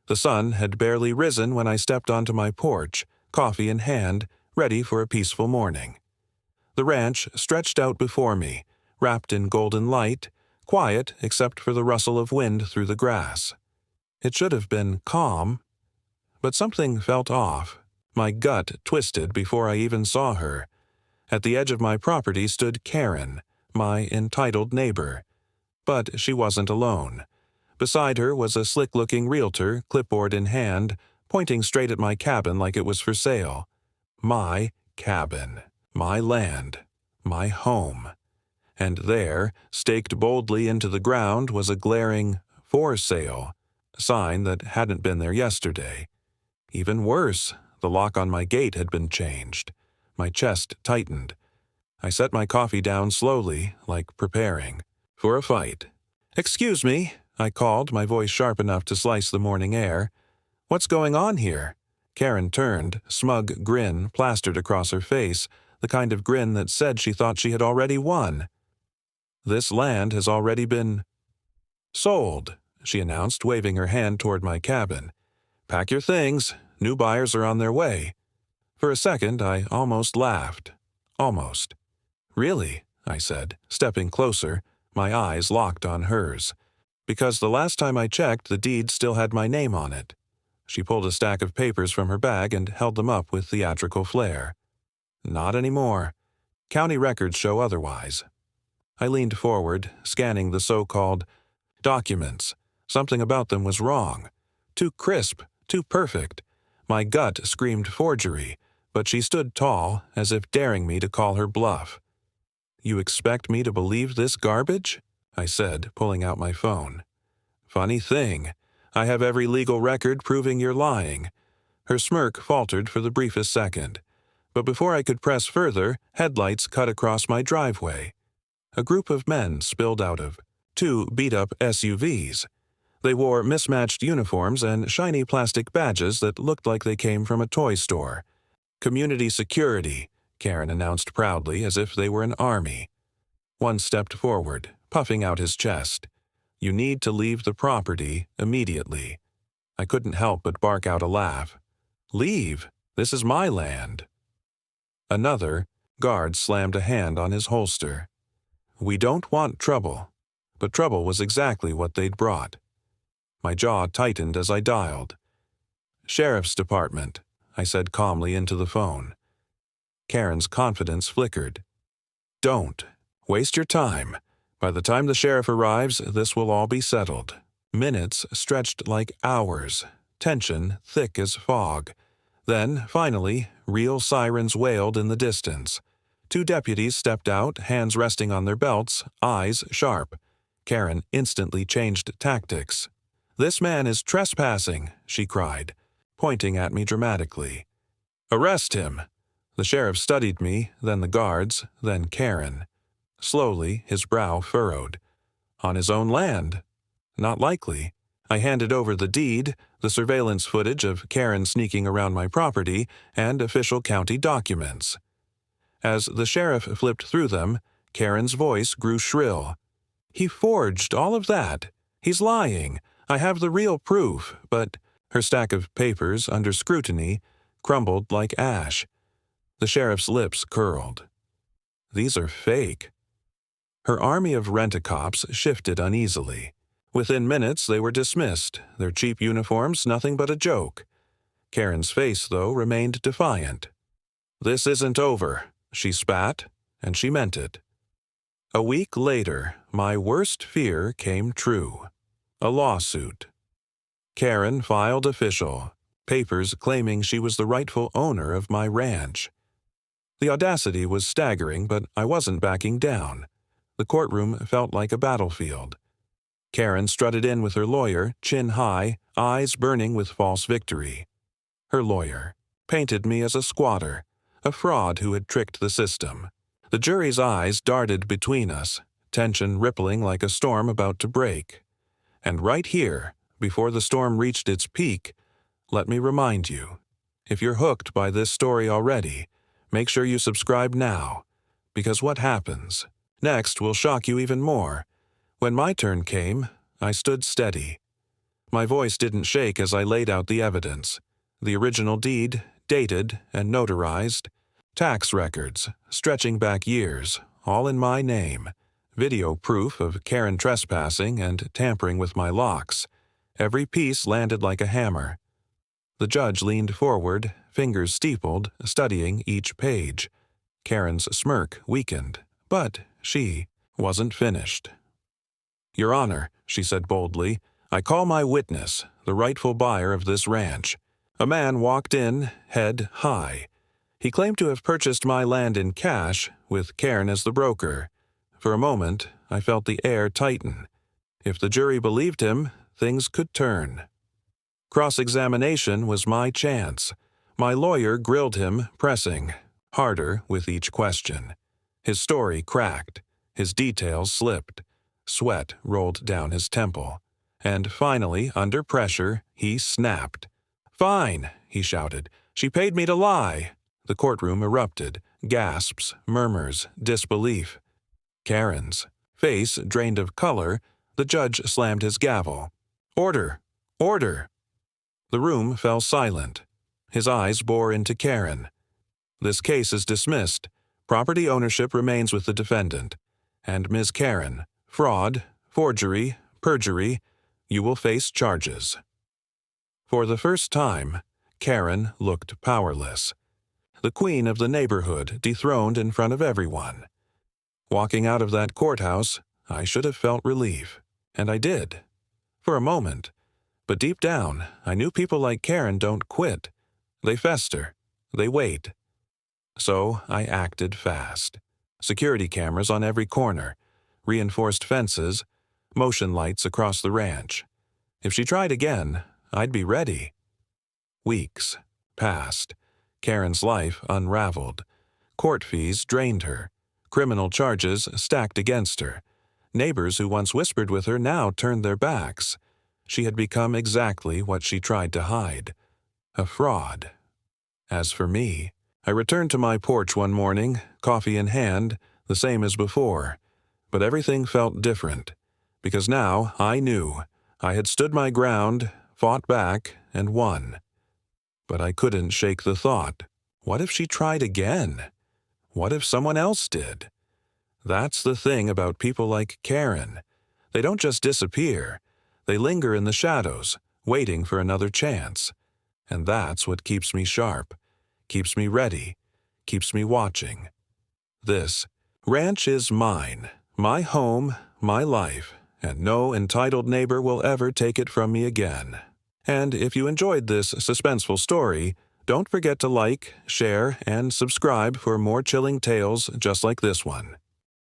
The sun had barely risen when I stepped onto my porch, coffee in hand, ready for a peaceful morning. The ranch stretched out before me, wrapped in golden light, quiet except for the rustle of wind through the grass. It should have been calm, but something felt off. My gut twisted before I even saw her. At the edge of my property stood Karen, my entitled neighbor. But she wasn't alone. Beside her was a slick-looking realtor, clipboard in hand, pointing straight at my cabin like it was for sale. My cabin, my land, my home. And there, staked boldly into the ground, was a glaring "for sale" sign that hadn't been there yesterday. Even worse, the lock on my gate had been changed. My chest tightened. I set my coffee down slowly, like preparing for a fight. "Excuse me," I called, my voice sharp enough to slice the morning air. "What's going on here?" Karen turned, smug grin plastered across her face, the kind of grin that said she thought she had already won. "This land has already been sold," she announced, waving her hand toward my cabin. "Pack your things. New buyers are on their way." For a second, I almost laughed. Almost. "Really?" I said, stepping closer, my eyes locked on hers. "Because the last time I checked, the deed still had my name on it." She pulled a stack of papers from her bag and held them up with theatrical flair. "Not anymore. County records show otherwise." I leaned forward, scanning the so-called documents. Something about them was wrong. Too crisp, too perfect. My gut screamed forgery, but she stood tall, as if daring me to call her bluff. "You expect me to believe this garbage?" I said, pulling out my phone. "Funny thing. I have every legal record proving you're lying." Her smirk faltered for the briefest second. But before I could press further, headlights cut across my driveway. A group of men spilled out of 2 beat-up SUVs. They wore mismatched uniforms and shiny plastic badges that looked like they came from a toy store. "Community security," Karen announced proudly, as if they were an army. One stepped forward, puffing out his chest. "You need to leave the property immediately." I couldn't help but bark out a laugh. "Leave? This is my land." Another guard slammed a hand on his holster. "We don't want trouble." But trouble was exactly what they'd brought. My jaw tightened as I dialed. "Sheriff's Department," I said calmly into the phone. Karen's confidence flickered. "Don't. Waste your time. By the time the sheriff arrives, this will all be settled." Minutes stretched like hours, tension thick as fog. Then, finally, real sirens wailed in the distance. 2 deputies stepped out, hands resting on their belts, eyes sharp. Karen instantly changed tactics. "This man is trespassing," she cried, pointing at me dramatically. "Arrest him." The sheriff studied me, then the guards, then Karen. Slowly, his brow furrowed. On his own land? Not likely. I handed over the deed, the surveillance footage of Karen sneaking around my property, and official county documents. As the sheriff flipped through them, Karen's voice grew shrill. "He forged all of that. He's lying. I have the real proof, but..." Her stack of papers, under scrutiny, crumbled like ash. The sheriff's lips curled. "These are fake." Her army of rent-a-cops shifted uneasily. Within minutes they were dismissed, their cheap uniforms nothing but a joke. Karen's face, though, remained defiant. "This isn't over," she spat, and she meant it. A week later, my worst fear came true. A lawsuit. Karen filed official, papers claiming she was the rightful owner of my ranch. The audacity was staggering, but I wasn't backing down. The courtroom felt like a battlefield. Karen strutted in with her lawyer, chin high, eyes burning with false victory. Her lawyer painted me as a squatter, a fraud who had tricked the system. The jury's eyes darted between us, tension rippling like a storm about to break. And right here, before the storm reached its peak, let me remind you, if you're hooked by this story already, make sure you subscribe now, because what happens next will shock you even more. When my turn came, I stood steady. My voice didn't shake as I laid out the evidence. The original deed, dated and notarized. Tax records, stretching back years, all in my name. Video proof of Karen trespassing and tampering with my locks. Every piece landed like a hammer. The judge leaned forward, fingers steepled, studying each page. Karen's smirk weakened, but she wasn't finished. "Your Honor," she said boldly, "I call my witness, the rightful buyer of this ranch." A man walked in, head high. He claimed to have purchased my land in cash, with Karen as the broker. For a moment, I felt the air tighten. If the jury believed him, things could turn. Cross-examination was my chance. My lawyer grilled him, pressing, harder with each question. His story cracked. His details slipped. Sweat rolled down his temple. And finally, under pressure, he snapped. "Fine," he shouted. "She paid me to lie." The courtroom erupted. Gasps, murmurs, disbelief. Karen's face drained of color. The judge slammed his gavel. "Order! Order!" The room fell silent. His eyes bore into Karen. "This case is dismissed. Property ownership remains with the defendant. And Ms. Karen, fraud, forgery, perjury, you will face charges." For the first time, Karen looked powerless. The queen of the neighborhood dethroned in front of everyone. Walking out of that courthouse, I should have felt relief. And I did. For a moment. But deep down, I knew people like Karen don't quit. They fester. They wait. So I acted fast. Security cameras on every corner, reinforced fences, motion lights across the ranch. If she tried again, I'd be ready. Weeks passed. Karen's life unraveled. Court fees drained her. Criminal charges stacked against her. Neighbors who once whispered with her now turned their backs. She had become exactly what she tried to hide. A fraud. As for me, I returned to my porch one morning, coffee in hand, the same as before. But everything felt different. Because now I knew I had stood my ground, fought back, and won. But I couldn't shake the thought. What if she tried again? What if someone else did? That's the thing about people like Karen. They don't just disappear. They linger in the shadows, waiting for another chance. And that's what keeps me sharp, keeps me ready, keeps me watching. This ranch is mine, my home, my life, and no entitled neighbor will ever take it from me again. And if you enjoyed this suspenseful story, don't forget to like, share, and subscribe for more chilling tales just like this one.